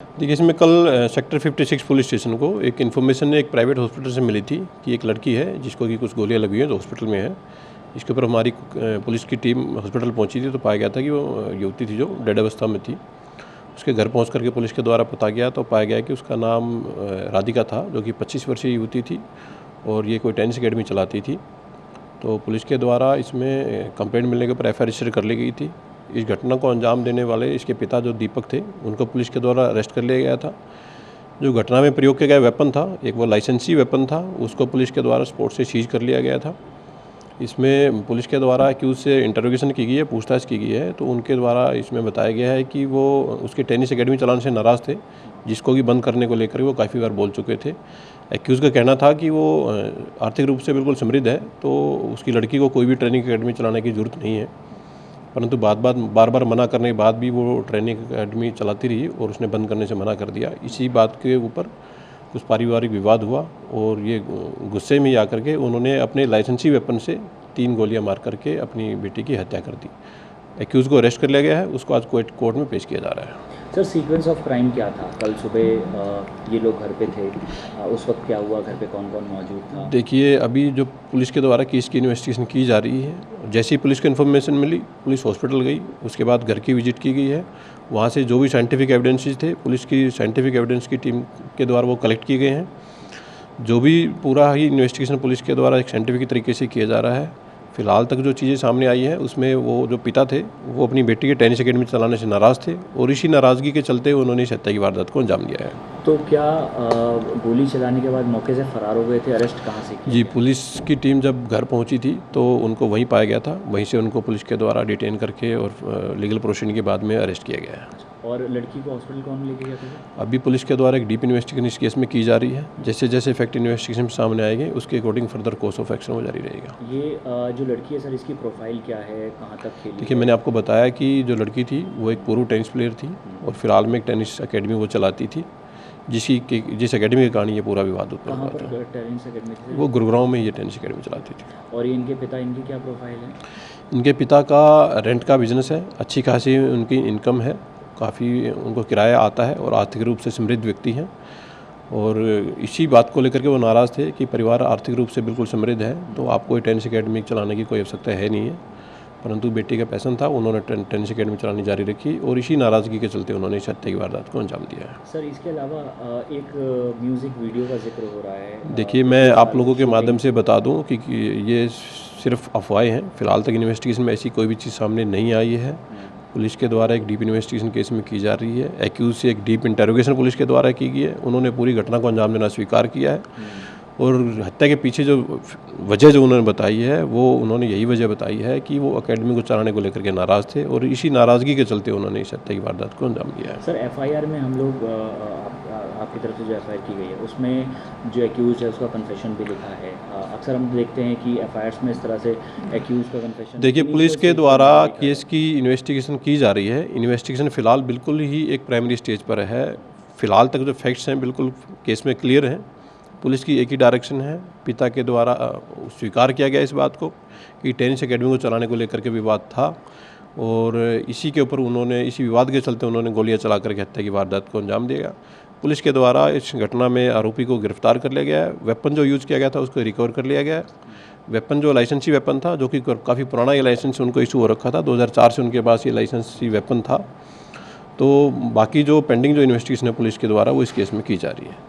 देखिए, इसमें कल सेक्टर 56 पुलिस स्टेशन को एक इन्फॉर्मेशन एक प्राइवेट हॉस्पिटल से मिली थी कि एक लड़की है जिसको कि कुछ गोलियां लगी हुई हैं, तो हॉस्पिटल में है। इसके ऊपर हमारी पुलिस की टीम हॉस्पिटल पहुंची थी, तो पाया गया था कि वो युवती थी जो डेड अवस्था में थी। उसके घर पहुंच करके पुलिस के द्वारा पता गया तो पाया गया कि उसका नाम राधिका था, जो कि 25 वर्षीय युवती थी और ये कोई टेनिस अकेडमी चलाती थी। तो पुलिस के द्वारा इसमें कंप्लेंट मिलने के ऊपर एफ रजिस्टर कर ली गई थी। इस घटना को अंजाम देने वाले इसके पिता जो दीपक थे, उनको पुलिस के द्वारा अरेस्ट कर लिया गया था। जो घटना में प्रयोग किया गया वेपन था, एक वो लाइसेंसी वेपन था, उसको पुलिस के द्वारा स्पॉट से सीज कर लिया गया था। इसमें पुलिस के द्वारा एक्यूज से इंटरोगेशन की गई है, पूछताछ की गई है, तो उनके द्वारा इसमें बताया गया है कि वो उसके टेनिस अकेडमी चलाने से नाराज़ थे, जिसको कि बंद करने को लेकर वो काफ़ी बार बोल चुके थे। एक्यूज़ का कहना था कि वो आर्थिक रूप से बिल्कुल समृद्ध है, तो उसकी लड़की को कोई भी ट्रेनिंग अकेडमी चलाने की ज़रूरत नहीं है। परंतु बार बार मना करने के बाद भी वो ट्रेनिंग अकेडमी चलाती रही और उसने बंद करने से मना कर दिया। इसी बात के ऊपर कुछ पारिवारिक विवाद हुआ और ये गुस्से में आकर के उन्होंने अपने लाइसेंसी वेपन से 3 गोलियां मार करके अपनी बेटी की हत्या कर दी। एक्यूज़ को अरेस्ट कर लिया गया है, उसको आज कोर्ट में पेश किया जा रहा है। सर, सीक्वेंस ऑफ क्राइम क्या था? कल सुबह ये लोग घर पे थे, उस वक्त क्या हुआ, घर पे कौन कौन मौजूद था? देखिए, अभी जो पुलिस के द्वारा केस की इन्वेस्टिगेशन की जा रही है, जैसे ही पुलिस को इन्फॉर्मेशन मिली, पुलिस हॉस्पिटल गई, उसके बाद घर की विजिट की गई है। वहाँ से जो भी साइंटिफिक एविडेंसेस थे, पुलिस की साइंटिफिक एविडेंस की टीम के द्वारा वो कलेक्ट किए गए हैं। जो भी पूरा ही इन्वेस्टिगेशन पुलिस के द्वारा एक साइंटिफिक तरीके से किया जा रहा है। फिलहाल तक जो चीज़ें सामने आई हैं, उसमें वो जो पिता थे, वो अपनी बेटी के टेनिस अकेडमी चलाने से नाराज़ थे और इसी नाराज़गी के चलते उन्होंने इस हत्या की वारदात को अंजाम दिया है। तो क्या गोली चलाने के बाद मौके से फरार हो गए थे? अरेस्ट कहाँ से किया? जी, पुलिस की टीम जब घर पहुंची थी तो उनको वहीं पाया गया था, वहीं से उनको पुलिस के द्वारा डिटेन करके और लीगल प्रोसीडिंग के बाद में अरेस्ट किया गया है। और लड़की को हॉस्पिटल कौन लेके गया था? अभी पुलिस के द्वारा एक डीप इन्वेस्टिगेशन इस केस में की जा रही है। जैसे जैसे फैक्ट इन्वेस्टिगेशन सामने आएंगे, उसके according further course of action वो जारी रहेगा। ये जो लड़की है सर, इसकी प्रोफाइल क्या है, कहाँ तक खेली? देखिए, मैंने आपको बताया कि जो लड़की थी वो एक पूर्व टेनिस प्लेयर थी और फिलहाल में एक टेनिस अकेडमी वो चलाती थी, जिस अकेडमी के कारण ये पूरा विवाद उत्पन्न हुआ था। टेनिस अकेडमी थी? वो गुरुग्राम में ये टेनिस अकेडमी चलाती थी। और ये इनके पिता, इनकी क्या प्रोफाइल है? इनके पिता का रेंट का बिजनेस है, अच्छी खासी उनकी इनकम है, काफ़ी उनको किराया आता है और आर्थिक रूप से समृद्ध व्यक्ति हैं। और इसी बात को लेकर के वो नाराज़ थे कि परिवार आर्थिक रूप से बिल्कुल समृद्ध है, तो आपको टेनिस अकेडमी चलाने की कोई आवश्यकता है नहीं है। परंतु बेटी का पैशन था, उन्होंने टेनिस अकेडमी चलानी जारी रखी और इसी नाराज़गी के चलते उन्होंने इस हत्या की वारदात को अंजाम दिया है। सर, इसके अलावा एक म्यूज़िक वीडियो का जिक्र हो रहा है। देखिए, मैं आप लोगों के माध्यम से बता दूं कि ये सिर्फ अफवाहें हैं। फिलहाल तक इन्वेस्टिगेशन में ऐसी कोई भी चीज़ सामने नहीं आई है। पुलिस के द्वारा एक डीप इन्वेस्टिगेशन केस में की जा रही है। एक्यूज से एक डीप इंटरोगेशन पुलिस के द्वारा की गई है। उन्होंने पूरी घटना को अंजाम देना स्वीकार किया है और हत्या के पीछे जो वजह जो उन्होंने बताई है, वो उन्होंने यही वजह बताई है कि वो अकेडमी को चलाने को लेकर के नाराज़ थे और इसी नाराज़गी के चलते उन्होंने इस हत्या की वारदात को अंजाम दिया है। सर, एफआईआर में हम लोग आपकी तरफ से जो एफआईआर की गई है, उसमें जो एक्यूज है उसका कन्फेशन भी लिखा है। अक्सर हम देखते हैं कि एफआईआर में इस तरह से एक्यूज का कन्फेशन। देखिए, पुलिस के द्वारा केस की इन्वेस्टिगेशन की जा रही है। इन्वेस्टिगेशन फ़िलहाल बिल्कुल ही एक प्राइमरी स्टेज पर है। फ़िलहाल तक जो फैक्ट्स हैं बिल्कुल केस में क्लियर हैं। पुलिस की एक ही डायरेक्शन है, पिता के द्वारा स्वीकार किया गया इस बात को कि टेनिस अकेडमी को चलाने को लेकर के विवाद था और इसी के ऊपर उन्होंने इसी विवाद के चलते उन्होंने गोलियां चला करके हत्या की वारदात को अंजाम दिया। पुलिस के द्वारा इस घटना में आरोपी को गिरफ्तार कर लिया गया है। वेपन जो यूज़ किया गया था उसको रिकवर कर लिया गया है। वेपन जो लाइसेंसी वेपन था, जो कि काफ़ी पुराना ये लाइसेंस उनको इशू हो रखा था, 2004 से उनके पास ये लाइसेंसी वेपन था। तो बाकी जो पेंडिंग जो इन्वेस्टिगेशन है पुलिस के द्वारा वो इस केस में की जा रही है।